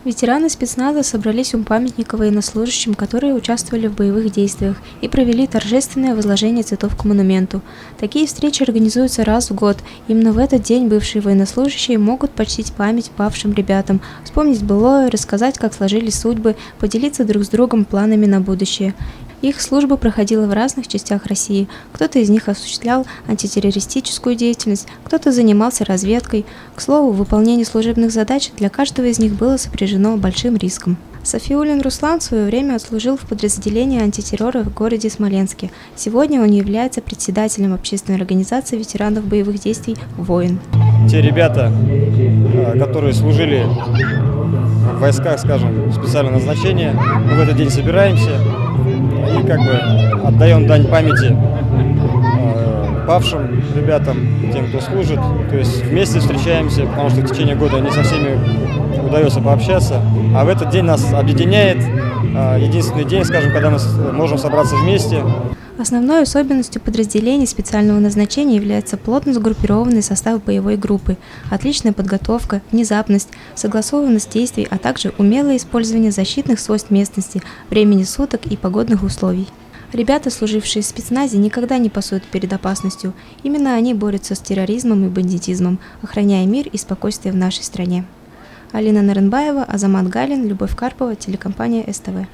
Ветераны спецназа собрались у памятника военнослужащим, которые участвовали в боевых действиях, и провели торжественное возложение цветов к монументу. Такие встречи организуются раз в год. Именно в этот день бывшие военнослужащие могут почтить память павшим ребятам, вспомнить былое, рассказать, как сложились судьбы, поделиться друг с другом планами на будущее. Их служба проходила в разных частях России. Кто-то из них осуществлял антитеррористическую деятельность, кто-то занимался разведкой. К слову, выполнение служебных задач для каждого из них было сопряжено большим риском. Сафиуллин Руслан в свое время отслужил в подразделении антитеррора в городе Смоленске. Сегодня он является председателем общественной организации ветеранов боевых действий «Воин». Те ребята, которые служили в войсках, скажем, специального назначения, мы в этот день собираемся и отдаем дань памяти павшим ребятам, тем, кто служит. То есть вместе встречаемся, потому что в течение года не со всеми удается пообщаться. А в этот день нас объединяет единственный день, скажем, когда мы можем собраться вместе. Основной особенностью подразделений специального назначения является плотно сгруппированный состав боевой группы, отличная подготовка, внезапность, согласованность действий, а также умелое использование защитных свойств местности, времени суток и погодных условий. Ребята, служившие в спецназе, никогда не пасуют перед опасностью. Именно они борются с терроризмом и бандитизмом, охраняя мир и спокойствие в нашей стране. Алина Нарынбаева, Азамат Галин, Любовь Карпова, телекомпания СТВ.